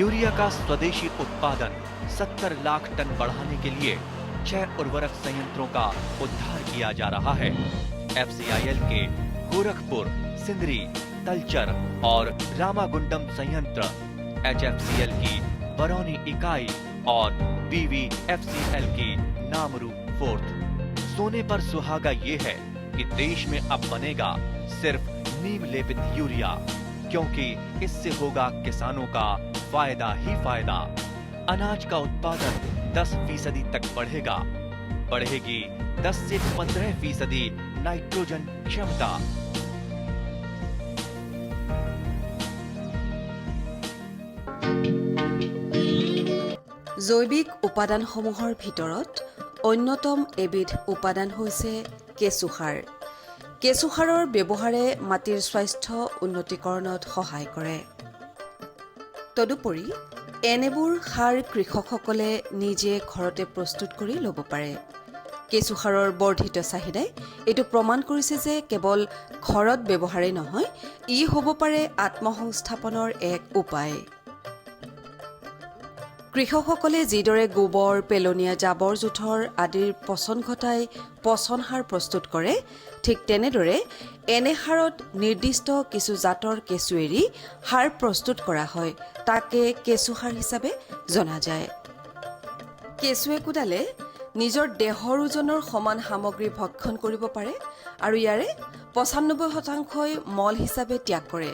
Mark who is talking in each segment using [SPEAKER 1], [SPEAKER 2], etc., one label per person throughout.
[SPEAKER 1] Urea का स्वदेशी उत्पादन 70 लाख टन बढ़ाने के लिए 6 उर्वरक संयंत्रों का उद्धार किया जा रहा है। FCIL के गोरखपुर, सिंदरी, तलचर और रामागुंडम संयंत्र, HFCL की बरौनी इकाई और BVFCL की नामरू फोर्थ। सोने पर सुहागा ये है कि देश में अब बनेगा सिर्फ नीम लेपित यूरिया, क्योंकि इससे होगा किसानों का फायदा ही फायदा। अनाज का उत्पादन 10% तक बढ़ेगा। बढ़ेगी 10 से 15% नाइट्रोजन क्षमता।
[SPEAKER 2] জৈৱিক উপাদানসমূহৰ ভিতৰত অন্যতম এবিধ উপাদান হৈছে কেঁচু সাৰ। কেঁচু সাৰৰ ব্যৱহাৰে মাটিৰ স্বাস্থ্য উন্নতিকৰণত সহায় কৰে। তদুপৰি এনেবোৰ সাৰ কৃষকসকলে নিজে ঘৰতে প্ৰস্তুত কৰি ল'ব পাৰে। কেঁচু সাৰৰ বৰ্ধিত চাহিদাই এইটো প্ৰমাণ কৰিছে যে কেৱল ঘৰত ব্যৱহাৰেই নহয়, ই হ'ব পাৰে আত্মসংস্থাপনৰ এক উপায়। কৃষকসকলে যিদৰে গোবৰ, পেলনীয়া জাবৰ-জোথৰ আদিৰ পচন ঘটাই পচন সাৰ প্ৰস্তুত কৰে, ঠিক তেনেদৰে এনে সাৰত নিৰ্দিষ্ট কিছু জাতৰ কেঁচু এৰি সাৰ প্ৰস্তুত কৰা হয়। তাকে কেঁচু সাৰ হিচাপে জনা যায়। কেঁচু একোডালে নিজৰ দেহৰ ওজনৰ সমান সামগ্ৰী ভক্ষণ কৰিব পাৰে আৰু ইয়াৰে 95% মল হিচাপে ত্যাগ কৰে।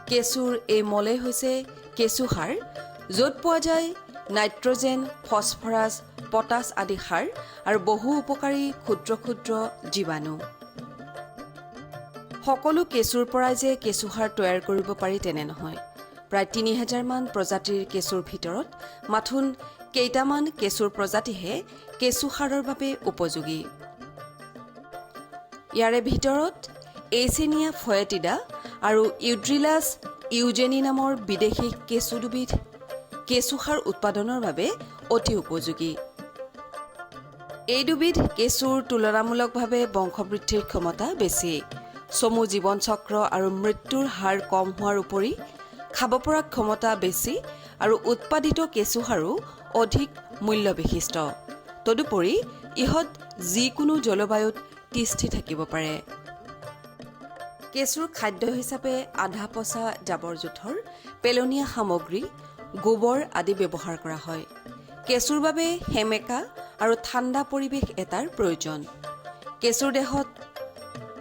[SPEAKER 2] কেঁচুৰ এই মলেই হৈছে কেঁচু সাৰ, য'ত পোৱা যায় নাইট্ৰজেন, ফছফৰাছ, পটাছ আদি সাৰ আৰু বহু উপকাৰী ক্ষুদ্ৰ ক্ষুদ্ৰ জীৱাণু। সকলো কেঁচুৰ পৰাই যে কেঁচু সাৰ তৈয়াৰ কৰিব পাৰি তেনে নহয়। প্ৰায় 3000 মান প্ৰজাতিৰ কেঁচুৰ ভিতৰত মাথোন কেইটামান কেঁচুৰ প্ৰজাতিহে কেঁচু সাৰৰ বাবে উপযোগী। ইয়াৰে ভিতৰত এইচেনিয়া ফয়েটিডা আৰু ইউড্ৰিলাছ ইউজেনি নামৰ বিদেশী কেঁচু দুবিধ কেঁচু সাৰ উৎপাদনৰ বাবে অতি উপযোগী। এই দুবিধ কেঁচুৰ তুলনামূলকভাৱে বংশবৃদ্ধিৰ ক্ষমতা বেছি। চমু জীৱন চক্ৰ আৰু মৃত্যুৰ হাৰ কম হোৱাৰ উপৰি খাব পৰা ক্ষমতা বেছি আৰু উৎপাদিত কেঁচু সাৰো অধিক মূল্য বিশিষ্ট। তদুপৰি ইহঁত যিকোনো জলবায়ুত তিষ্ঠি থাকিব পাৰে। কেঁচুৰ খাদ্য হিচাপে আধা পচা জাবৰ-জোথৰ, পেলনীয়া সামগ্ৰী, গোবৰ আদি ব্যৱহাৰ কৰা হয়। কেঁচুৰ বাবে সেমেকা আৰু ঠাণ্ডা পৰিৱেশ এটাৰ প্ৰয়োজন। কেঁচুৰ দেহত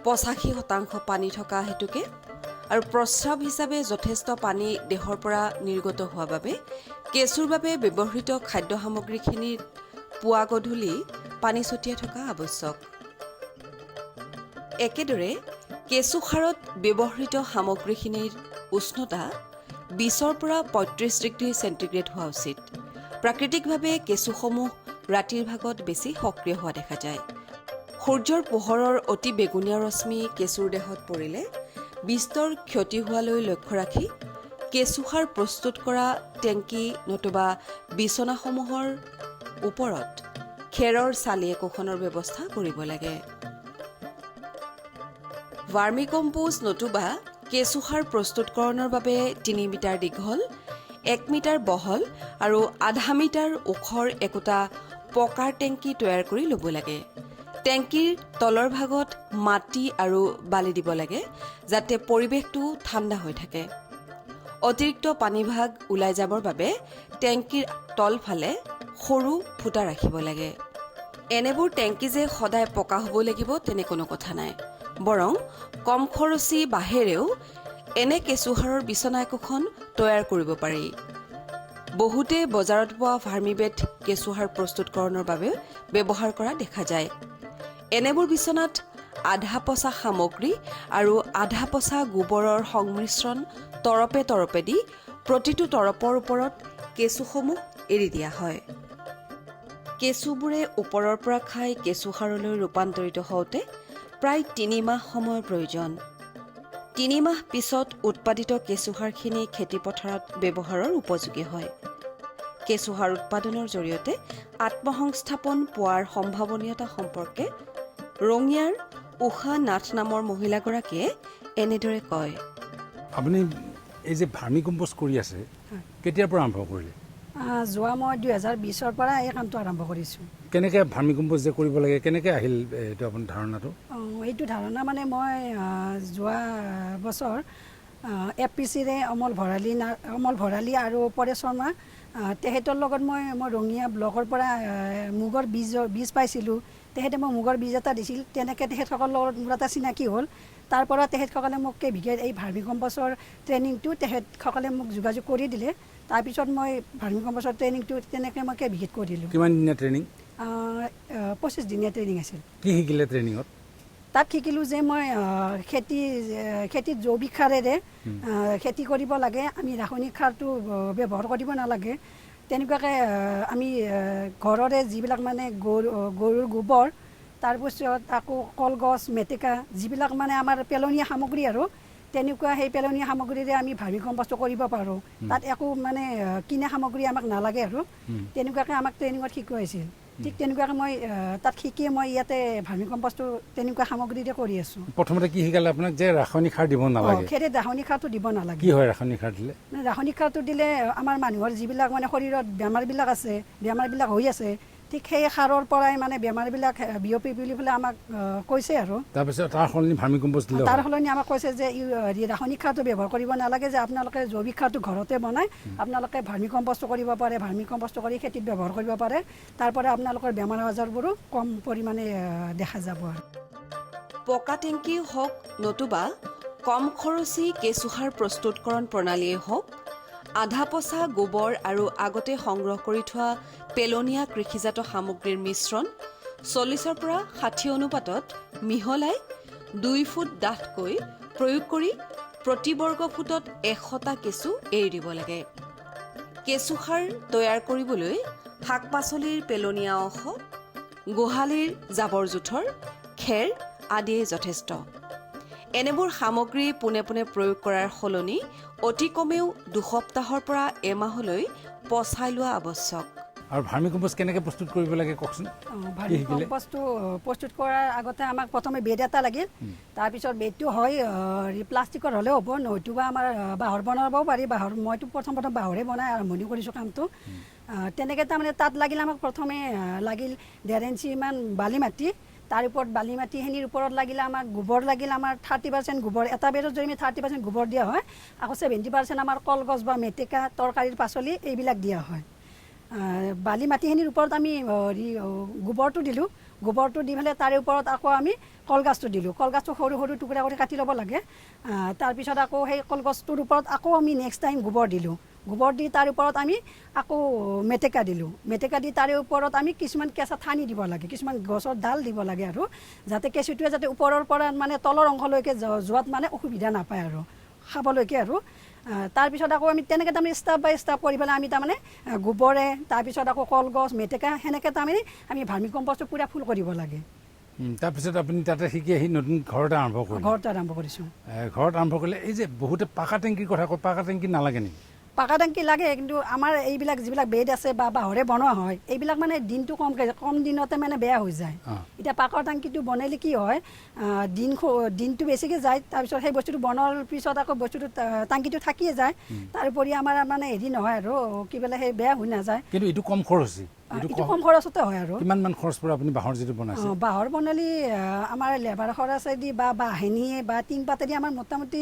[SPEAKER 2] 85% পানী থকা হেতুকে আৰু প্ৰস্ৰাৱ হিচাপে যথেষ্ট পানী দেহৰ পৰা নিৰ্গত হোৱা বাবে কেঁচুৰ বাবে ব্যৱহৃত খাদ্য সামগ্ৰীখিনিত পুৱা গধূলি পানী ছটিয়াই থকা আৱশ্যক। একেদৰে কেঁচু সাৰত ব্যৱহৃত সামগ্ৰীখিনিৰ উষ্ণতা 20 পৰা 35 ডিগ্ৰী চেণ্টিগ্ৰেড হোৱা উচিত। প্ৰাকৃতিকভাৱে কেঁচুসমূহ ৰাতিৰ ভাগত বেছি সক্ৰিয় হোৱা দেখা যায়। সূৰ্যৰ পোহৰৰ অতি বেগুনীয়া ৰশ্মি কেঁচুৰ দেহত পৰিলে বিস্তৰ ক্ষতি হোৱালৈ লক্ষ্য ৰাখি কেঁচু সাৰ প্ৰস্তুত কৰা টেংকি নতুবা বিচনাসমূহৰ ওপৰত খেৰৰ চালি একোখনৰ ব্যৱস্থা কৰিব লাগে। ভাৰ্মি কম্পোষ্ট নতুবা কেঁচু সাৰ প্ৰস্তুতকৰণৰ বাবে 3 মিটাৰ দীঘল, 1 মিটাৰ বহল আৰু আধা মিটাৰ ওখৰ একোটা পকাৰ টেংকি তৈয়াৰ কৰি ল'ব লাগে। টেংকিৰ তলৰ ভাগত মাটি আৰু বালি দিব লাগে, যাতে পৰিৱেশটো ঠাণ্ডা হৈ থাকে। অতিৰিক্ত পানীভাগ ওলাই যাবৰ বাবে টেংকিৰ তলফালে সৰু ফুটা ৰাখিব লাগে। এনেবোৰ টেংকি যে সদায় পকা হ'ব লাগিব তেনে কোনো কথা নাই। বৰং কম খৰচী বাঁহেৰেও এনে কেঁচু সাৰৰ বিচনা একোখন তৈয়াৰ কৰিব পাৰি। বহুতে বজাৰত পোৱা ভাৰ্মিবেট কেঁচু সাৰ প্ৰস্তুতকৰণৰ বাবে ব্যৱহাৰ কৰা দেখা যায়। এনেবোৰ বিচনাত আধা পচা সামগ্ৰী আৰু আধা পচা গোবৰৰ সংমিশ্ৰণ তৰপে তৰপে দি প্ৰতিটো তৰপৰ ওপৰত কেঁচুসমূহ এৰি দিয়া হয়। কেঁচুবোৰে ওপৰৰ পৰা খাই কেঁচু সাৰলৈ ৰূপান্তৰিত হওঁতে প্ৰায় 3 মাহ সময়ৰ প্ৰয়োজন। 3 মাহ পিছত উৎপাদিত কেঁচু সাৰখিনি খেতিপথাৰত ব্যৱহাৰৰ উপযোগী হয়। কেঁচু সাৰ উৎপাদনৰ জৰিয়তে আত্মসংস্থাপন পোৱাৰ সম্ভাৱনীয়তা সম্পৰ্কে ৰঙিয়াৰ উষা নাথ নামৰ মহিলাগৰাকীয়ে এনেদৰে কয়।
[SPEAKER 3] আপুনি এই যে ভাৰ্মি কম্পোষ্ট কৰি আছে, কেতিয়াৰ পৰা আৰম্ভ কৰিলে?
[SPEAKER 4] যোৱা মই 2020ৰ পৰা এই কামটো আৰম্ভ কৰিছোঁ।
[SPEAKER 3] কেনেকৈ ভাৰ্মি কম্পোষ্ট যে কৰিব লাগে কেনেকৈ আহিল এইটো আপোনাৰ ধাৰণাটো?
[SPEAKER 4] এইটো ধাৰণা মানে মই যোৱা বছৰ FPCৰে অমল ভৰালী আৰু পৰেশ শৰ্মা তেখেতৰ লগত মই ৰঙিয়া ব্লকৰ পৰা মুগৰ বীজ পাইছিলোঁ। তেখেতে মোক মুগৰ বীজ এটা দিছিল। তেনেকৈ তেখেতসকলৰ লগত মোৰ এটা চিনাকি হ'ল। তাৰ পৰা তেখেতসকলে মোক কেভিকেৰ এই ভাৰ্মি কম্পোষ্টৰ ট্ৰেইনিংটো তেখেতসকলে মোক যোগাযোগ কৰি দিলে। তাৰপিছত মই ভাৰ্মি কম্পোষ্টৰ ট্ৰেইনিংটো তেনেকৈ মই কেভিকেত কৰিলোঁ।
[SPEAKER 3] কিমান দিনীয়া ট্ৰেইনিং?
[SPEAKER 4] 25 দিনীয়া ট্ৰেইনিং আছিল।
[SPEAKER 3] কি শিকিলে ট্ৰেইনিঙত?
[SPEAKER 4] তাত শিকিলোঁ যে মই খেতিত জৈৱিক সাৰেৰে খেতি কৰিব লাগে। আমি ৰাসায়নিক সাৰটো ব্যৱহাৰ কৰিব নালাগে। তেনেকুৱাকৈ আমি ঘৰৰে যিবিলাক মানে গৰুৰ গোবৰ, তাৰপিছত আকৌ কলগছ, মেটেকা যিবিলাক মানে আমাৰ পেলনীয়া সামগ্ৰী আৰু তেনেকুৱা সেই পেলনীয়া সামগ্ৰীৰে আমি ভাৰ্মি কম্পোষ্ট কৰিব পাৰোঁ। তাত একো মানে কিনা সামগ্ৰী আমাক নালাগে আৰু তেনেকুৱাকৈ আমাক ট্ৰেইনিঙত শিকোৱাইছিল। ঠিক তেনেকুৱাকৈ মই তাত শিকিয়ে মই ইয়াতে ভাৰ্মি কম্পোষ্টটো তেনেকুৱা সামগ্ৰীৰে কৰি আছোঁ।
[SPEAKER 3] প্ৰথমতে কি শিকালে আপোনাক যে ৰাসায়নিক সাৰ দিব নালাগে?
[SPEAKER 4] খেতিত ৰাসায়নিক সাৰটো দিব নালাগে।
[SPEAKER 3] কি হয় ৰাসায়নিক সাৰ দিলে?
[SPEAKER 4] ৰাসায়নিক সাৰটো দিলে আমাৰ মানুহৰ যিবিলাক মানে শৰীৰত বেমাৰবিলাক আছে, বেমাৰবিলাক হৈ আছে, ঠিক সেই সাৰৰ পৰাই মানে বেমাৰবিলাক বিয়পি বুলি পেলাই আমাক কৈছে আৰু
[SPEAKER 3] তাৰপিছত তাৰ সলনি ভাৰ্মি কম্পোষ্ট দিলে?
[SPEAKER 4] তাৰ সলনি আমাক কৈছে যে ৰাসায়নিক সাৰটো ব্যৱহাৰ কৰিব নালাগে, যে আপোনালোকে জৈৱিক সাৰটো ঘৰতে বনাই আপোনালোকে ভাৰ্মি কম্পোষ্ট কৰিব পাৰে, ভাৰ্মি কম্পোষ্ট কৰি খেতিত ব্যৱহাৰ কৰিব পাৰে। তাৰ পৰা আপোনালোকৰ বেমাৰ আজাৰবোৰো কম পৰিমাণে দেখা যাব। আৰু
[SPEAKER 2] পকা টেংকি হওক নতুবা কম খৰচী কেঁচুসাৰ প্ৰস্তুতকৰণ প্ৰণালীয়ে হওক, আধা পচা গোবৰ আৰু আগতে সংগ্ৰহ কৰি থোৱা পেলনীয়া কৃষিজাত সামগ্ৰীৰ মিশ্ৰণ 40ৰ পৰা 60 অনুপাতত মিহলাই 2 ফুট ডাঠকৈ প্ৰয়োগ কৰি প্ৰতি বৰ্গ ফুটত 100টা কেঁচু এৰি দিব লাগে। কেঁচুসাৰ তৈয়াৰ কৰিবলৈ শাক পাচলিৰ পেলনীয়া অংশ, গোহালিৰ জাবৰ জোথৰ, খেৰ আদিয়ে যথেষ্ট। এনেবোৰ সামগ্ৰী পোনে পোনে প্ৰয়োগ কৰাৰ সলনি অতি কমেও 2 সপ্তাহৰ পৰা এমাহলৈ পচাই লোৱা আৱশ্যক।
[SPEAKER 3] আৰু ভাৰ্মি কম্পোষ্ট কেনেকৈ প্ৰস্তুত কৰিব লাগে কওকচোন?
[SPEAKER 4] ভাৰ্মি কম্পোষ্টটো প্ৰস্তুত কৰাৰ আগতে আমাক প্ৰথমে বেড এটা লাগিল। তাৰপিছত বেডটো হয় প্লাষ্টিকৰ হ'লেও হ'ব, নহয়তোবা আমাৰ বাঁহৰ বনাবও পাৰি। মইতো প্ৰথম বাঁহৰে বনাই আৰম্ভণি কৰিছোঁ কামটো। তেনেকৈ তাৰমানে তাত লাগিল আমাক প্ৰথমে লাগিল 1.5 ইঞ্চিমান বালি মাটি। তাৰ ওপৰত বালি মাটিখিনিৰ ওপৰত লাগিলে আমাক গোবৰ লাগিল আমাৰ 30% গোবৰ। এটা বেডত যদি আমি 30% গোবৰ দিয়া হয়, আকৌ 70% আমাৰ কলগছ বা মেটেকা, তৰকাৰীৰ পাচলি এইবিলাক দিয়া হয়। বালি মাটিখিনিৰ ওপৰত আমি গোবৰটো দিলোঁ। গোবৰটো দি পেলাই তাৰে ওপৰত আকৌ আমি কলগছটো দিলোঁ। কলগছটো সৰু সৰু টুকুৰা কৰি কাটি ল'ব লাগে। তাৰপিছত আকৌ সেই কলগছটোৰ ওপৰত আকৌ আমি নেক্সট টাইম গোবৰ দিলোঁ। গোবৰ দি তাৰ ওপৰত আমি আকৌ মেটেকা দিলোঁ। মেটেকা দি তাৰে ওপৰত আমি কিছুমান কেঁচা ঠানি দিব লাগে, কিছুমান গছৰ ডাল দিব লাগে আৰু যাতে কেঁচুটোৱে যাতে ওপৰৰ পৰা মানে তলৰ অংশলৈকে যোৱাত মানে অসুবিধা নাপায় আৰু খাবলৈকে আৰু তাৰপিছত আকৌ আমি তেনেকৈ তাৰমানে ষ্টাপ বাই ষ্টাপ কৰি পেলাই আমি তাৰমানে গোবৰে, তাৰপিছত আকৌ কলগছ, মেটেকা সেনেকৈ তাৰমানে আমি ভাৰ্মি কম্পোষ্টটো পূৰা ফুল কৰিব লাগে।
[SPEAKER 3] তাৰপিছত আপুনি তাতে শিকি আহি নতুন ঘৰতে আৰম্ভ কৰিলে?
[SPEAKER 4] ঘৰতে আৰম্ভ কৰিছোঁ।
[SPEAKER 3] ঘৰত আৰম্ভ কৰিলে এই যে বহুতে পাকা টেংকিৰ কথা কয়, পাকা টেংকি নালাগে নেকি?
[SPEAKER 4] পাকা টেংকি লাগে, কিন্তু আমাৰ এইবিলাক যিবিলাক বেড আছে বা বাঁহৰে বনোৱা হয় এইবিলাক মানে দিনটো কম দিনতে মানে বেয়া হৈ যায়। এতিয়া পাকা টেংকিটো বনালে কি হয়, দিনটো বেছিকৈ যায়। তাৰপিছত সেই বস্তুটো বনোৱাৰ পিছত আকৌ বস্তুটো টেংকিটো থাকিয়ে যায়। তাৰোপৰি আমাৰ মানে হেৰি নহয় আৰু কি বোলে সেই বেয়া হৈ নাযায়।
[SPEAKER 3] কিন্তু এইটো কম খৰচী?
[SPEAKER 4] এইটো কম খৰচতে হয়। আৰু
[SPEAKER 3] কিমানমান খৰচ পৰে আপুনি বাঁহৰ যিটো বনাইছে?
[SPEAKER 4] বাঁহৰ বনালে আমাৰ লেবাৰ খৰচেদি বা বাঁহেনিয়ে বা টিং পাতেদি আমাৰ মোটামুটি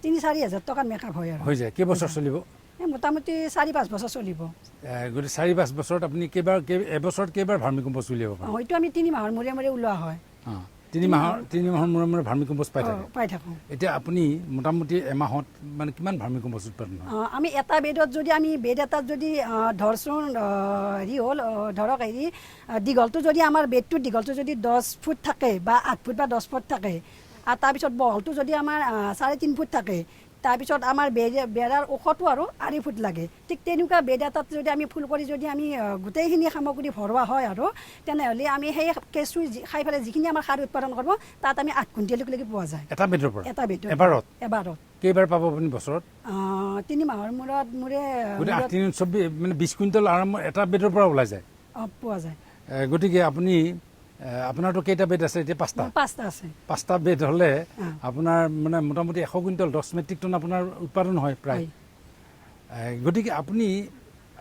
[SPEAKER 4] 3-4 হাজাৰ টকাত মেকআপ হয় আৰু।
[SPEAKER 3] হৈ যায়। কেইবছৰ চলিব?
[SPEAKER 4] মোটামুটি 4-5 বছৰ চলিব।
[SPEAKER 3] গতিকে 4-5 বছৰত আপুনি এবছৰত কেইবাৰ ভাৰ্মি কম্পোষ্ট উলিয়াব পাৰে?
[SPEAKER 4] হয়তো আমি 3 মাহৰ মূৰে মূৰে ওলোৱা হয়।
[SPEAKER 3] 3 মাহৰ মূৰে মূৰে ভাৰ্মি কম্পোষ্ট পাই
[SPEAKER 4] থাকোঁ।
[SPEAKER 3] এতিয়া আপুনি মোটামুটি এমাহত মানে কিমান ভাৰ্মি কম্পোষ্ট উৎপাদন হয়?
[SPEAKER 4] আমি এটা বেডত যদি আমি বেড এটাত যদি ধৰচোন হেৰি হ'ল ধৰক হেৰি দীঘলটো যদি আমাৰ বেডটোৰ দীঘলটো যদি 10 ফুট থাকে বা 8 ফুট বা 10 ফুট থাকে, আৰু তাৰপিছত বহলটো যদি আমাৰ 3.5 ফুট থাকে, তাৰপিছত আমাৰ বেৰাৰ ওখটো আৰু 2.5 ফুট লাগে। ঠিক তেনেকুৱা বেড এটাত যদি আমি ফুল কৰি যদি আমি গোটেইখিনি সামগ্ৰী ভৰোৱা হয় আৰু তেনেহ'লে আমি সেই কেঁচু খাই পেলাই যিখিনি আমাৰ সাৰ উৎপাদন কৰিব তাত আমি 8 কুইণ্টেললৈকে পোৱা যায়। এটা বেডৰ পৰা? এটা বেডৰ এবাৰত। কেইবাৰ পাব আপুনি বছৰত? 3 মাহৰ মূৰে 20 কুইণ্টেল আৰম্ভ এটা বেডৰ পৰা ওলাই যায়? পোৱা যায়। গতিকে আপোনাৰতো কেইটা বেড আছে এতিয়া? 5টা আছে। 5টা বেড হ'লে আপোনাৰ মানে মোটামুটি 100 কুইণ্টেল 10 মেট্ৰিক টন আপোনাৰ উৎপাদন হয় প্ৰায়।
[SPEAKER 3] গতিকে আপুনি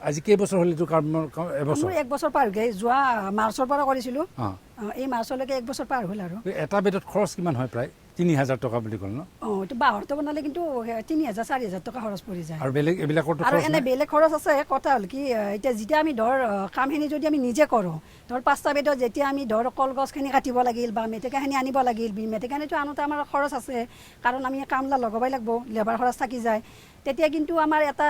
[SPEAKER 3] আজি কেইবছৰ হ'ল এইটো কামৰ এবছৰ
[SPEAKER 4] মোৰ 1 বছৰ পাৰ হৈ যোৱা মাৰ্চৰ পৰা কৰিছিলোঁ
[SPEAKER 3] অঁ
[SPEAKER 4] এই মাৰ্চলৈকে 1 বছৰ পাৰ হ'ল আৰু
[SPEAKER 3] এটা বেডত খৰচ কিমান হয় প্ৰায় 3,000 টকা বুলি ক'ল ন
[SPEAKER 4] এইটো বাঁহৰটো বনালে কিন্তু 3,000 4,000 টকা খৰচ পৰি যায়
[SPEAKER 3] আৰু বেলেগ এইবিলাকৰতো
[SPEAKER 4] আৰু
[SPEAKER 3] খৰচ
[SPEAKER 4] এনে বেলেগ খৰচ আছে কথা হ'ল কি এতিয়া যেতিয়া আমি ধৰ কামখিনি যদি আমি নিজে কৰোঁ ধৰ 5টা বেডত যেতিয়া আমি ধৰ কলগছখিনি কাটিব লাগিল বা মেটেকাখিনি আনিব লাগিল মেটেকাখিনিতো আনোতে আমাৰ খৰচ আছে কাৰণ আমি কামলা লগাবই লাগিব লেবাৰ খৰচ থাকি যায় তেতিয়া কিন্তু আমাৰ এটা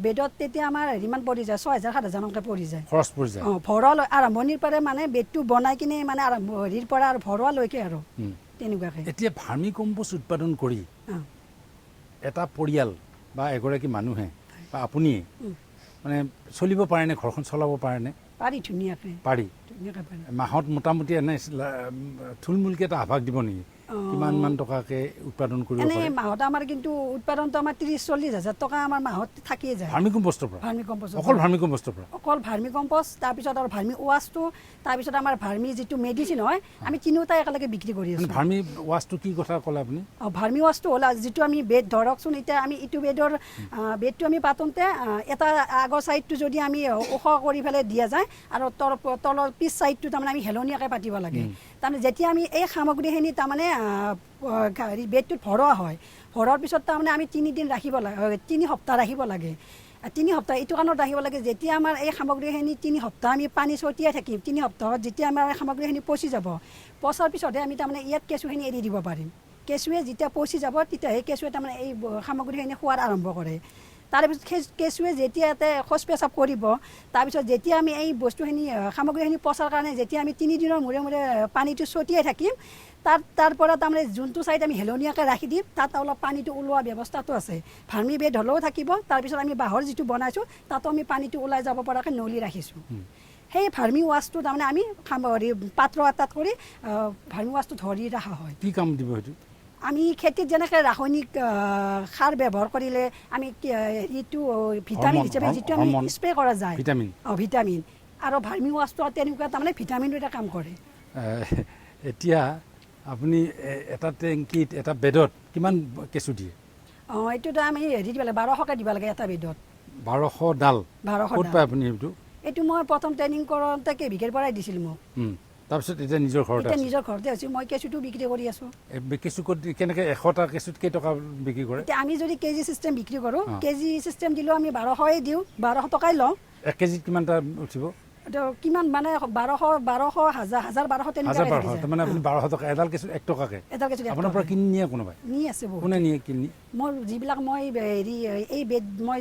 [SPEAKER 4] বেডত তেতিয়া আমাৰ হেৰিমান পৰি যায় 6,000 7,000 মানকৈ পৰি যায়
[SPEAKER 3] খৰচ পৰি যায়
[SPEAKER 4] ভৰোৱা আৰম্ভণিৰ পৰা মানে বেডটো বনাই কিনে মানে হেৰিৰ পৰা আৰু ভৰোৱালৈকে আৰু তেনেকুৱাকৈ
[SPEAKER 3] এতিয়া ভাৰ্মি কম্পোষ্ট উৎপাদন কৰি এটা পৰিয়াল বা এগৰাকী মানুহে বা আপুনিয়ে মানে চলিব পাৰেনে ঘৰখন চলাব পাৰেনে
[SPEAKER 4] পাৰি ধুনীয়াকৈ
[SPEAKER 3] পাৰি
[SPEAKER 4] ধুনীয়াকৈ পাৰি
[SPEAKER 3] মাহত মোটামুটি এনে থুলমূলকৈ এটা আভাস দিব নেকি কিমান মান টকাকৈ উৎপাদন কৰিব
[SPEAKER 4] এনে
[SPEAKER 3] পাৰে
[SPEAKER 4] মাহত আমাৰ কিন্তু উৎপাদনটো আমাৰ 30-40 হাজাৰ টকা আমাৰ মাহত থাকিয়ে যায়
[SPEAKER 3] ভাৰ্মি কম্পোষ্টৰ পৰা
[SPEAKER 4] ভাৰ্মি কম্পোষ্ট
[SPEAKER 3] অকল ভাৰ্মি কম্পোষ্টৰ পৰা
[SPEAKER 4] অকল ভাৰ্মি কম্পোষ্ট তাৰপিছত আৰু ভাৰ্মি ৱাছটো তাৰপিছত আমাৰ ভাৰ্মি যিটো মেডিচিন হয় আমি তিনিওটাই একেলগে বিক্ৰী কৰি আছোঁ
[SPEAKER 3] ভাৰ্মি ৱাছটো কি কথা ক'লে আপুনি
[SPEAKER 4] ভাৰ্মি ৱাছটো হ'ল যিটো আমি বেড ধৰকচোন এতিয়া আমি ইটো বেডটো আমি পাতোঁতে এটা আগৰ ছাইডটো যদি আমি ওখ কৰি পেলাই দিয়া যায় আৰু তলৰ পিছ ছাইডটো তাৰমানে আমি হেলনীয়াকৈ পাতিব লাগে তাৰমানে যেতিয়া আমি এই সামগ্ৰীখিনি তাৰমানে হেৰি বেডটোত ভৰোৱা হয় ভৰোৱাৰ পিছত তাৰমানে আমি 3 দিন ৰাখিব লাগে 3 সপ্তাহ ৰাখিব লাগে 3 সপ্তাহ এইটো কাৰণত ৰাখিব লাগে যেতিয়া আমাৰ এই সামগ্ৰীখিনি 3 সপ্তাহ আমি পানী ছটিয়াই থাকিম 3 সপ্তাহত যেতিয়া আমাৰ এই সামগ্ৰীখিনি পচি যাব পচাৰ পিছতহে আমি তাৰমানে ইয়াত কেঁচুখিনি এৰি দিব পাৰিম কেঁচুৱে যেতিয়া পচি যাব তেতিয়া সেই কেঁচুৱে তাৰমানে এই সামগ্ৰীখিনি খোৱাৰ আৰম্ভ কৰে তাৰপিছত কেঁচুৱে যেতিয়া ইয়াতে শৌচ পেচাব কৰিব তাৰপিছত যেতিয়া আমি এই বস্তুখিনি সামগ্ৰীখিনি পচাৰ কাৰণে যেতিয়া আমি 3 দিনৰ মূৰে মূৰে পানীটো ছটিয়াই থাকিম তাৰ পৰা তাৰমানে যোনটো ছাইড আমি হেলনীয়াকৈ ৰাখি দিম তাত অলপ পানীটো ওলোৱা ব্যৱস্থাটো আছে ভাৰ্মি বেড হ'লেও থাকিব তাৰপিছত আমি বাঁহৰ যিটো বনাইছোঁ তাতো আমি পানীটো ওলাই যাব পৰাকৈ নলি ৰাখিছোঁ সেই ভাৰ্মি ৱাছটো তাৰমানে আমি পাত্ৰ এটাত কৰি ভাৰ্মি ৱাছটো ধৰি ৰখা হয়
[SPEAKER 3] কি কাম দিব সেইটো
[SPEAKER 4] আমি খেতিত যেনেকৈ ৰাসায়নিক সাৰ ব্যৱহাৰ কৰিলে আমি এইটো ভিটামিন হিচাপে যিটো আমি স্প্ৰে কৰা যায় ভিটামিন আৰু ভাৰ্মি ৱাছটো তেনেকুৱা তাৰমানে ভিটামিনটো এটা কাম কৰে
[SPEAKER 3] এতিয়া আপুনি এটা টেংকিত এটা বেডত কিমান কেঁচু দিয়ে
[SPEAKER 4] এইটোতো আমি হেৰি দিব লাগে 1200কৈ দিব লাগে এটা বেডত
[SPEAKER 3] 1200 ডাল
[SPEAKER 4] 1200
[SPEAKER 3] ক'ত পায় আপুনি
[SPEAKER 4] এইটো মই প্ৰথম ট্ৰেইনিং কৰোঁতে কেভিকেৰ পৰাই দিছিল মোক
[SPEAKER 3] তাৰপিছত এতিয়া নিজৰ
[SPEAKER 4] ঘৰতে আছোঁ মই কেঁচুটো বিক্ৰী কৰি আছোঁ
[SPEAKER 3] কেঁচু ক'ত কেনেকৈ 100টা কেঁচুত কেইটকা বিক্ৰী কৰে
[SPEAKER 4] এতিয়া আমি যদি কেজি চিষ্টেম বিক্ৰী কৰোঁ কেজি চিষ্টেম দিলেও আমি 1200ই দিওঁ 1200 টকাই লওঁ
[SPEAKER 3] 1 কেজিত কিমানটা উঠিব
[SPEAKER 4] কিমান মানে 1200 1200 তেনেকুৱা
[SPEAKER 3] মানে আপুনি 1200 টকা এডাল কেঁচু 1 টকাকৈ আপোনাৰ পৰা কিনি নিয়ে কোনোবাই
[SPEAKER 4] নি আছে
[SPEAKER 3] কোনে নিয়ে কিনি
[SPEAKER 4] মই যিবিলাক মই হেৰি এই বেড মই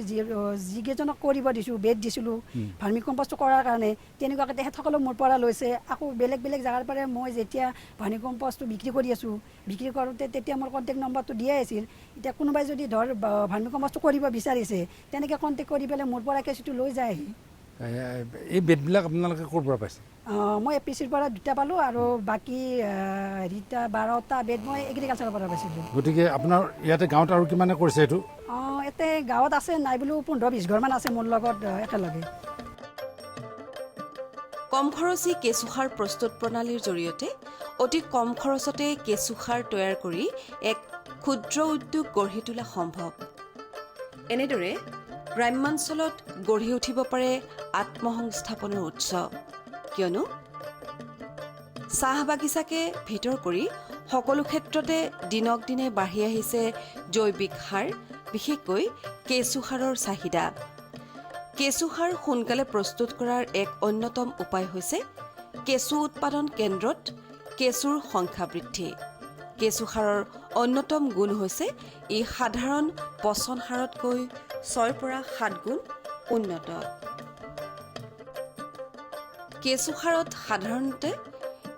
[SPEAKER 4] যিকেইজনক কৰিব দিছোঁ বেড দিছিলোঁ ভাৰ্মি কম্পোষ্ট কৰাৰ কাৰণে তেনেকুৱাকৈ তেখেতসকলেও মোৰ পৰা লৈছে আকৌ বেলেগ জেগাৰ পৰা মই যেতিয়া ভাৰ্মি কম্পোষ্টটো বিক্ৰী কৰি আছোঁ বিক্ৰী কৰোঁতে তেতিয়া মোৰ কণ্টেক্ট নম্বৰটো দিয়াই আছিল এতিয়া কোনোবাই যদি ধৰ ভাৰ্মি কম্পোষ্টটো কৰিব বিচাৰিছে তেনেকৈ কণ্টেক্ট কৰি পেলাই মোৰ পৰা কেঁচুটো লৈ যায়
[SPEAKER 3] এই বেডবিলাক আপোনালোকে ক'ৰ পৰা পাইছে
[SPEAKER 4] মই APCৰ পৰা 2টা পালোঁ আৰু বাকী 12টা বেড মই এগ্ৰিকালচাৰৰ পৰা পাইছিলোঁ
[SPEAKER 3] গতিকে আপোনাৰ ইয়াতে গাঁৱত আৰু কিমানে কৰিছে এইটো
[SPEAKER 4] ইয়াতে গাঁৱত আছে নাই বোলো 15-20 ঘৰমান আছে মোৰ লগত একেলগে
[SPEAKER 2] কম খৰচী কেঁচুসাৰ প্ৰস্তুত প্ৰণালীৰ জৰিয়তে অতি কম খৰচতে কেঁচুসাৰ তৈয়াৰ কৰি এক ক্ষুদ্ৰ উদ্যোগ গঢ়ি তোলা সম্ভৱ এনেদৰে গ্ৰাম্যাঞ্চলত গঢ়ি উঠিব পাৰে আত্মসংস্থাপনৰ উৎস কিয়নো চাহ বাগিচাকে ভিতৰ কৰি সকলো ক্ষেত্ৰতে দিনক দিনে বাঢ়ি আহিছে জৈৱিক সাৰ বিশেষকৈ কেঁচুসাৰৰ চাহিদা কেঁচুসাৰ সোনকালে প্ৰস্তুত কৰাৰ এক অন্যতম উপায় হৈছে কেঁচু উৎপাদন কেন্দ্ৰত কেঁচুৰ সংখ্যা বৃদ্ধি কেঁচুসাৰৰ অন্যতম গুণ হৈছে ই সাধাৰণ পচন সাৰতকৈ 6 পৰা 7 গুণ উন্নত কেঁচুসাৰত সাধাৰণতে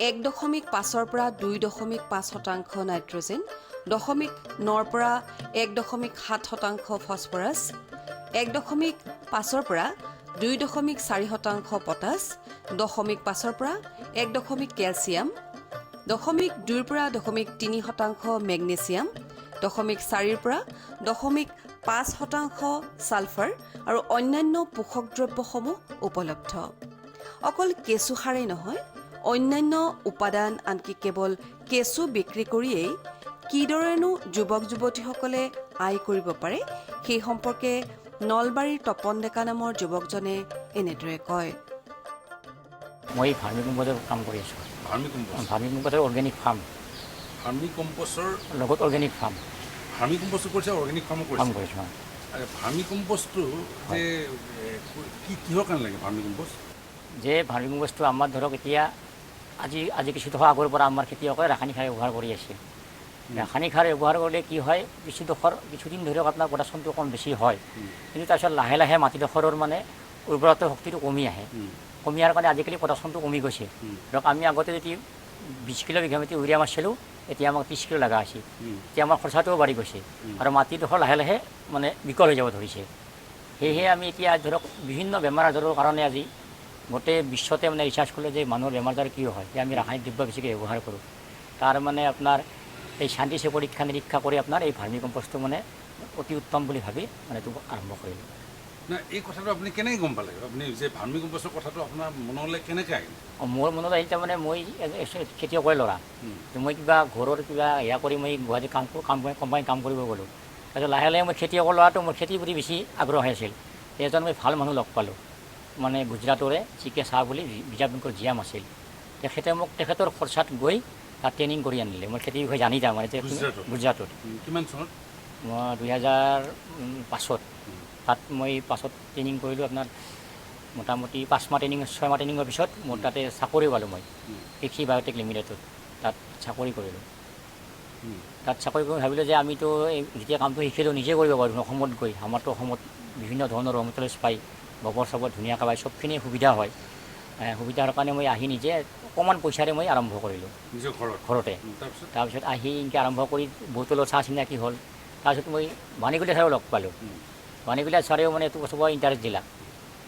[SPEAKER 2] 1.5 পৰা 2.5% নাইট্ৰজেন 0.9 পৰা 1.7% ফছফৰাছ 1.5 পৰা 2.4% পটাছ 0.5 পৰা 1 কেলছিয়াম 0.2 পৰা 0.3% মেগনেছিয়াম 0.4 পৰা 0.5% ছালফাৰ আৰু অন্যান্য পোষক দ্ৰব্যসমূহ উপলব্ধ অকল কেঁচুসাৰেই নহয় অন্যান্য উপাদান আনকি কেৱল কেঁচু বিক্ৰী কৰিয়েই কিদৰেনো যুৱক যুৱতীসকলে আয় কৰিব পাৰে সেই সম্পৰ্কে নলবাৰীৰ তপন ডেকা নামৰ যুৱকজনে এনেদৰে কয়।
[SPEAKER 5] মই ভাৰ্মি কম্পোজৰ কাম কৰি আছোঁ।
[SPEAKER 3] ভাৰ্মি কম্পোষ্ট
[SPEAKER 5] ভাৰ্মি কম্পোজৰ অৰ্গেনিক ফাৰ্ম
[SPEAKER 3] ভাৰ্মি কম্পোষ্টৰ
[SPEAKER 5] লগত অৰ্গেনিক ফাৰ্ম
[SPEAKER 3] ভাৰ্মি কম্পোষ্ট কৰিছে অৰ্গেনিক ফাৰ্মো
[SPEAKER 5] কাম
[SPEAKER 3] কৰিছে
[SPEAKER 5] কৰিছোঁ।
[SPEAKER 3] আৰু ভাৰ্মি কম্পোষ্টটো যে কিহৰ কাৰণে লাগে ভাৰ্মি কম্পোষ্ট
[SPEAKER 5] যে ভাৰ্মি কম্পোজটো আমাৰ ধৰক এতিয়া আজি কিছু দশক আগৰ পৰা আমাৰ খেতিয়কে ৰাসায়নিক সাৰ ব্যৱহাৰ কৰি আছে। ৰাসায়নিক সাৰ ব্যৱহাৰ কৰিলে কি হয় কিছুদিন ধৰক আপোনাৰ প্ৰডাকশ্যনটো কম বেছি হয়, কিন্তু তাৰপিছত লাহে লাহে মাটিডোখৰৰ মানে উৰ্বৰতা শক্তিটো কমি আহে। কমি অহাৰ কাৰণে আজিকালি প্ৰডাকশ্যনটো কমি গৈছে। ধৰক আমি আগতে যদি 20 কিলো বিঘা মাটি ইউৰিয়া মাৰিছিলোঁ, এতিয়া আমাক 30 কিলো লগা হৈছে। এতিয়া আমাৰ খৰচাটোও বাঢ়ি গৈছে আৰু মাটিডোখৰ লাহে লাহে মানে বিকল হৈ যাব ধৰিছে। সেয়েহে আমি এতিয়া ধৰক বিভিন্ন বেমাৰ আজাৰৰ কাৰণে আজি গোটেই বিশ্বতে মানে ৰিচাৰ্চ কৰিলে যে মানুহৰ বেমাৰ আজাৰ কিয় হয়, যে আমি ৰাসায়নিক দ্ৰব্য বেছিকৈ ব্যৱহাৰ কৰোঁ। তাৰ মানে আপোনাৰ এই চাইণ্টিষ্টে পৰীক্ষা নিৰীক্ষা কৰি আপোনাৰ এই ভাৰ্মি কম্পোষ্টটো মানে অতি উত্তম বুলি ভাবি মানে এইটো আৰম্ভ কৰিলোঁ।
[SPEAKER 3] না এই কথাটো আপুনি কেনেকৈ গম পালে? আপুনি যে ভাৰ্মি কম্পোষ্টৰ কথাটো আপোনাৰ মনলৈ কেনেকৈ আহিল?
[SPEAKER 5] মোৰ মনত আহিল তাৰমানে মই খেতিয়কৰে ল'ৰা, মই কিবা ঘৰৰ কিবা এয়া কৰি মই গুৱাহাটী কোম্পানীত কাম কৰিব গ'লোঁ। তাৰপিছত লাহে লাহে মই খেতিয়কৰ ল'ৰাটো মোৰ খেতিৰ প্ৰতি বেছি আগ্ৰহ আছিল। এজন মই ভাল মানুহ লগ পালোঁ, মানে গুজৰাটৰে চিকে চাহ বুলি ৰিজাৰ্ভ বেংকৰ জিএম আছিল। তেখেতে মোক তেখেতৰ খৰচাত গৈ তাত ট্ৰেইনিং কৰি আনিলে। মই খেতিৰ বিষয়ে জানি যাওঁ মানে গুজৰাটত।
[SPEAKER 3] কিমান চনত?
[SPEAKER 5] মই 2005 তাত মই পাছত ট্ৰেইনিং কৰিলোঁ। আপোনাৰ মোটামুটি 5 মাহ ট্ৰেইনিং 6 মাহ ট্ৰেইনিঙৰ পিছত মোৰ তাতে চাকৰি পালোঁ। মই কৃষি বায়'টেক লিমিটেডত তাত চাকৰি কৰিলোঁ। তাত চাকৰি কৰি ভাবিলোঁ যে আমিতো যেতিয়া কামটো শিকিলোঁ নিজে কৰিব পাৰোঁ অসমত গৈ। আমাৰতো অসমত বিভিন্ন ধৰণৰ ৰ মেটেৰিয়েলছ পাই, গোবৰ চবৰ ধুনীয়াকৈ পাই, চবখিনি সুবিধা হয়। সুবিধাৰ কাৰণে মই আহি নিজে অকণমান পইচাৰে মই আৰম্ভ কৰিলোঁ
[SPEAKER 3] নিজৰ
[SPEAKER 5] ঘৰতে। তাৰপিছত আহি এনেকৈ আৰম্ভ কৰি বহুতো লগত চাহ চিনাকি হ'ল। তাৰপিছত মই বাণীকুলীয়া ছাৰেও লগ পালোঁ। বাণীকুলীয়া ছাৰেও মানে এইটো বছৰ ইণ্টাৰেষ্ট দিলাক।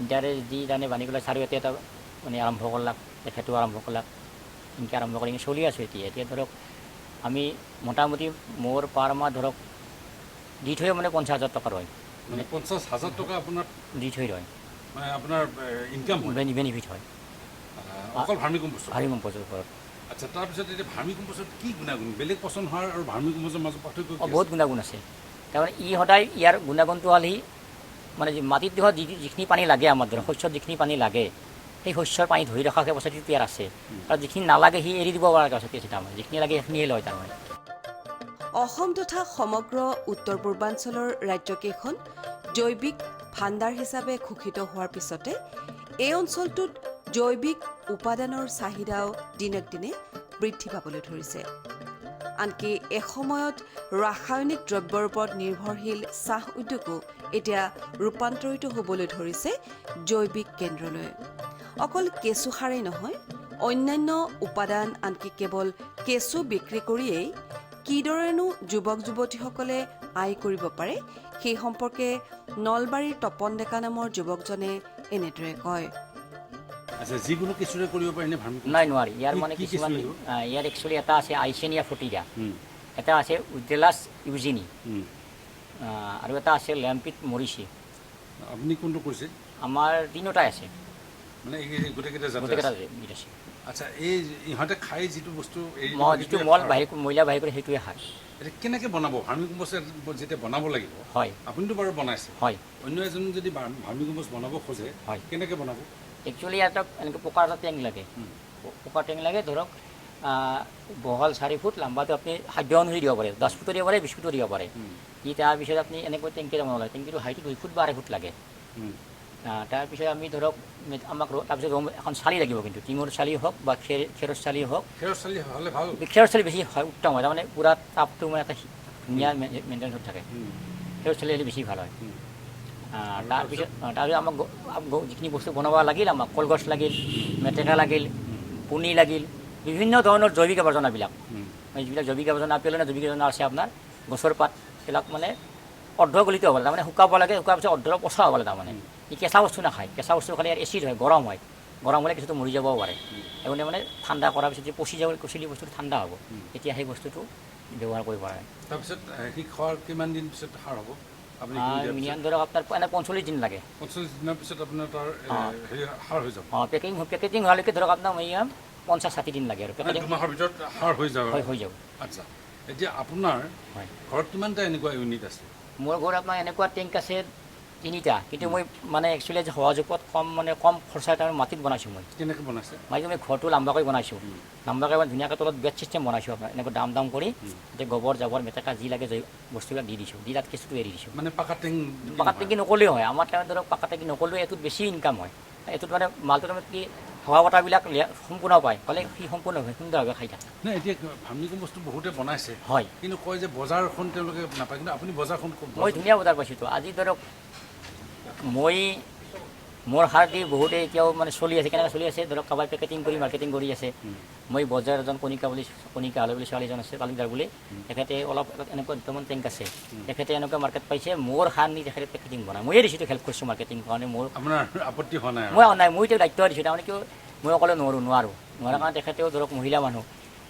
[SPEAKER 5] ইণ্টাৰেষ্ট দি তাৰমানে বাণীকুলীয়া ছাৰেও এটা মানে আৰম্ভ কৰলাক, তেখেতেও আৰম্ভ কৰলাক। এনেকৈ আৰম্ভ কৰি চলি আছোঁ এতিয়া ধৰক আমি মোটামুটি মোৰ পাৰ মাহ ধৰক দি থৈ মানে 50,000 টকা ৰয়।
[SPEAKER 3] মানে 50,000 টকা আপোনাৰ
[SPEAKER 5] দি থৈ ৰয়,
[SPEAKER 3] মানে আপোনাৰ ইনকাম
[SPEAKER 5] বেনিফিট হয়
[SPEAKER 3] অকল ভাৰ্মি কম্পোষ্ট।
[SPEAKER 5] ভাৰ্মি কম্পোষ্টৰ ওপৰত।
[SPEAKER 3] আচ্ছা, তাৰপিছত এতিয়া ভাৰ্মি কম্পোষ্টত কি গুণাগুণ? বেলেগ পচন সাৰ আৰু ভাৰ্মি কম্পোষ্টৰ মাজত পাৰ্থক্য কি?
[SPEAKER 5] বহুত গুণাগুণ আছে। তাৰমানে সদায় ইয়াৰ গুণাগুণটো হ'ল মানে মাটিত ধৰক যিখিনি পানী লাগে, আমাৰ ধৰক শস্যত যিখিনি পানী লাগে সেই শস্যৰ পানী ধৰি ৰখা কেপাচিটিটো ইয়াৰ আছে। আৰু যিখিনি নালাগে সি এৰি দিব পৰা কেপাচিটি আছে। তাৰমানে যিখিনি লাগে সেইখিনিয়ে লয় তাৰমানে।
[SPEAKER 2] অসম তথা সমগ্ৰ উত্তৰ পূৰ্বাঞ্চলৰ ৰাজ্যকেইখন জৈৱিক ভাণ্ডাৰ হিচাপে ঘোষিত হোৱাৰ পিছতে এই অঞ্চলটোত জৈৱিক উপাদানৰ চাহিদাও দিনক দিনে বৃদ্ধি পাবলৈ ধৰিছে। আনকি এসময়ত ৰাসায়নিক দ্ৰব্যৰ ওপৰত নিৰ্ভৰশীল চাহ উদ্যোগো এতিয়া ৰূপান্তৰিত হ'বলৈ ধৰিছে জৈৱিক কেন্দ্ৰলৈ। অকল কেঁচু সাৰেই নহয়, অন্যান্য উপাদান আনকি কেৱল কেঁচু বিক্ৰী কৰিয়েই কিদৰেনো যুৱক যুৱতীসকলে আয় কৰিব পাৰে সেই সম্পৰ্কে নলবাৰীৰ তপন ডেকা নামৰ যুৱকজনে এনেদৰে কয়।
[SPEAKER 3] আচ্ছা, যিকোনো কেঁচুৰে কৰিব পাৰেনে ভাৰ্মি কম্পোষ্ট?
[SPEAKER 5] নাই, নোৱাৰি। ইয়াৰ মানে কিছুমান ইয়াৰ একচুৱেলি এটা আছে আইচেনিয়া ফটিকা, এটা আছে উডেলাছ ইউজিনি, আৰু এটা আছে লেম্পিট মৰিচি।
[SPEAKER 3] আপুনি কোনটো কৰিছে?
[SPEAKER 5] আমাৰ তিনিটাই আছে,
[SPEAKER 3] মানে গোটেইকেইটা জাত
[SPEAKER 5] গোটেইকেইটা
[SPEAKER 3] আছে?
[SPEAKER 5] বিধ আছে।
[SPEAKER 3] আচ্ছা, এই ইহঁতে খাই যিটো বস্তু
[SPEAKER 5] যিটো ময়লা বাহিৰ কৰে সেইটোৱে খায়।
[SPEAKER 3] এতিয়া কেনেকৈ বনাব ভাৰ্মি কম্পোষ্ট? যেতিয়া বনাব লাগিব,
[SPEAKER 5] হয়,
[SPEAKER 3] আপুনিতো বাৰু বনাইছে,
[SPEAKER 5] হয়।
[SPEAKER 3] অন্য এজন যদি ভাৰ্মি কম্পোষ্ট বনাব খোজে,
[SPEAKER 5] হয়,
[SPEAKER 3] কেনেকৈ বনাব?
[SPEAKER 5] একচুৱেলি এটা এনেকৈ পকাৰ এটা টেংক লাগে। পকাৰ টেংক লাগে ধৰক বহল 4 ফুট, লাম্বাটো আপুনি খাদ্য অনুযায়ী দিব পাৰে, 10 ফুটো দিব পাৰে, 20 ফুটো দিব পাৰে। তাৰপিছত আপুনি এনেকৈ টেংকি বনাব লাগে। টেংকিটো হাইটটো 2 ফুট বা 2.5 ফুট লাগে। তাৰপিছত আমি ধৰক আমাক তাৰপিছত এখন চালি লাগিব, কিন্তু টিঙৰ চালি হওক বা খেৰৰ চালি হওক।
[SPEAKER 3] খেৰৰ চালি হ'লে ভাল।
[SPEAKER 5] খেৰৰ চালি বেছি হয়, উত্তম হয়। তাৰমানে পূৰা তাপটো মানে এটা ধুনীয়া মেইনটেইন হৈ থাকে। খেৰৰ চালি হ'লে বেছি ভাল হয়। তাৰপিছত আমাক যিখিনি বস্তু বনাব লাগিল, আমাক কলগছ লাগিল, মেটেকা লাগিল, পুনি লাগিল, বিভিন্ন ধৰণৰ জৈৱিক আৱৰ্জনাবিলাক। যিবিলাক জৈৱিক আৱৰ্জনা পেলনীয়া জৈৱিক আৱৰ্জনা আছে আপোনাৰ গছৰ পাত, সেইবিলাক মানে অৰ্ধগলিত হ'ব লাগে, তাৰমানে শুকাব লাগে। শুকোৱাৰ পিছত অৰ্ধ পচা হ'ব লাগে। তাৰমানে ই কেঁচা বস্তু নাখায়। কেঁচা বস্তু খালে ইয়াৰ এচিড হয়, গৰম হয়। গৰম হ'লে কিছুটো মৰি যাবও পাৰে। সেইকাৰণে মানে ঠাণ্ডা কৰাৰ পিছত যে পচি যাব, পচিলি বস্তুটো ঠাণ্ডা হ'ব, তেতিয়া সেই বস্তুটো ব্যৱহাৰ কৰিব পাৰে।
[SPEAKER 3] তাৰপিছত সি খোৱাৰ কিমান দিন পিছত সাৰ হ'ব?
[SPEAKER 5] মিনিমাম ধৰক আপোনাৰ এনে 45 দিন লাগে।
[SPEAKER 3] 45 দিনৰ পিছত আপোনাৰ তাৰ সাৰ হৈ যাব?
[SPEAKER 5] পেকেজিং হোৱালৈকে ধৰক আপোনাৰ মিনিমাম 50-60 দিন লাগে আৰু।
[SPEAKER 3] 2 মাহৰ ভিতৰত সাৰ হৈ যাব?
[SPEAKER 5] হৈ যাব।
[SPEAKER 3] আচ্ছা, এতিয়া আপোনাৰ ঘৰত কিমানটা এনেকুৱা ইউনিট আছে?
[SPEAKER 5] মোৰ ঘৰত আপোনাৰ এনেকুৱা টেংক আছে তিনিটা, কিন্তু মই মানে একচুৱেলি সহযোগত কম খৰচাৰ কাৰণে মাটিত বনাইছোঁ মই।
[SPEAKER 3] কেনেকৈ বনাইছে?
[SPEAKER 5] মই ঘৰটো লাম্বাকৈ বনাইছোঁ, লাম্বাকৈ ধুনীয়াকৈ তলত বেড চিষ্টেম বনাইছোঁ আপোনাৰ, এনেকৈ দাম কৰি এতিয়া গোবৰ জাবৰ মেটেকা যি লাগে বস্তুবিলাক দি দিছোঁ, দি তাত কেঁচুটো এৰি দিছোঁ।
[SPEAKER 3] মানে পাকা
[SPEAKER 5] টেংকি নকলেও হয়, আমাৰ টাইমত ধৰক পাকা টেংকি নকলেও এইটোত বেছি ইনকাম হয়। এইটোত মানে মালটোৰ তাৰমানে কি হাৱা বতাহবিলাক সম্পূৰ্ণ পায়, ক'লে সি সম্পূৰ্ণভাৱে সুন্দৰভাৱে খাই থাকে।
[SPEAKER 3] নাই এতিয়া ভাৰ্মি কম্পোষ্টটো বহুতে বনাইছে,
[SPEAKER 5] হয়,
[SPEAKER 3] কিন্তু কয় যে বজাৰখন তেওঁলোকে নাপায়, কিন্তু আপুনি বজাৰখন
[SPEAKER 5] মই ধুনীয়া বজাৰ পাইছোঁতো। আজি ধৰক মোৰ সাৰ দি বহুতে এতিয়াও মানে চলি আছে, কেনেকৈ চলি আছে ধৰক কাৰোবাৰ পেকেটিং কৰি মাৰ্কেটিং কৰি আছে। মই বজাৰ এজন কণিকা হালৈ বুলি ছোৱালী এজন আছে তালুকদাৰ বুলি, তেখেতে অলপ এনেকুৱা দুটামান টেংক আছে, তেখেতে এনেকুৱা মাৰ্কেট পাইছে, মোৰ সাৰ নি তেখেতে পেকেটিং বনায়, ময়ে দিছোঁ হেল্প কৰিছোঁ মাৰ্কেটিং কাৰণে। মোৰ
[SPEAKER 3] আপোনাৰ আপত্তি হোৱা নাই?
[SPEAKER 5] মই তেওঁ দায়িত্ব দিছোঁ, তাৰমানে কিয় মই অকলে নোৱাৰোঁ কাৰণে তেখেতেও ধৰক মহিলা মানুহ,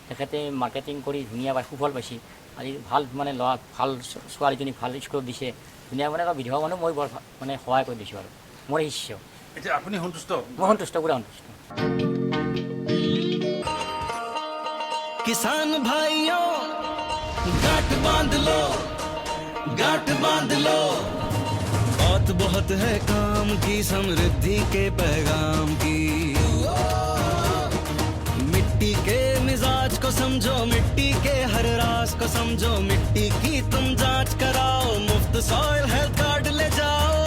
[SPEAKER 5] তেখেতে মাৰ্কেটিং কৰি ধুনীয়া পাই সুফল পাইছে। আজি ভাল মানে ল'ৰা ভাল ছোৱালীজনী ভাল স্কুলত দিছে, ধুনীয়া মানে বিধৱা মানুহ মই বৰ মানে সহায় কৰি দিছোঁ আৰু মোৰ শিষ্য।
[SPEAKER 3] এতিয়া আপুনি সন্তুষ্ট?
[SPEAKER 5] মই সন্তুষ্ট, পুৰা সন্তুষ্ট।
[SPEAKER 6] किसान भाइयों गांठ बांध लो, बात बहुत है काम की, समृद्धि के पैगाम की। मिट्टी के मिजाज को समझो, मिट्टी के हर राज को समझो, मिट्टी की तुम जांच कराओ, मुफ्त सॉइल हेल्थ कार्ड ले जाओ।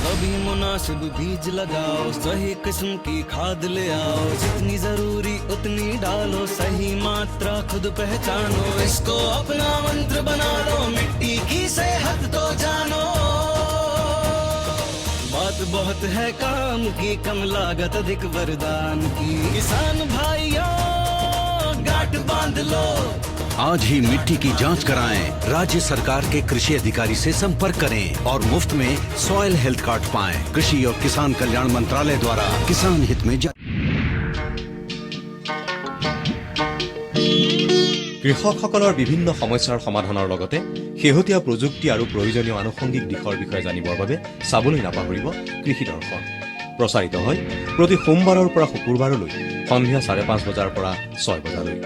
[SPEAKER 6] कभी मुनासिब बीज लगाओ, सही किस्म की खाद ले आओ, जितनी जरूरी उतनी डालो, सही मात्रा खुद पहचानो, इसको अपना मंत्र बना लो, मिट्टी की सेहत तो जानो। बात बहुत है काम की, कम लागत अधिक वरदान की, किसान भाइयों गांठ बांध लो।
[SPEAKER 7] आज ही मिट्टी की जांच कराएं, राज्य सरकार के कृषि अधिकारी से संपर्क करें और मुफ्त में सॉइल हेल्थ कार्ड पाएं। कृषि और किसान कल्याण मंत्रालय द्वारा किसान हित में
[SPEAKER 8] কৃষকসকলৰ বিভিন্ন সমস্যাৰ সমাধানৰ লগতে শেহতীয়া প্ৰযুক্তি আৰু প্ৰয়োজনীয় আনুষংগিক দিশৰ বিষয়ে জানিবৰ বাবে চাবলৈ নাপাহৰিব কৃষি দৰ্শন। প্ৰচাৰিত হয় প্ৰতি সোমবাৰৰ পৰা শুকুৰবাৰলৈ সন্ধিয়া 5:30 বজাৰ পৰা 6 বজালৈ।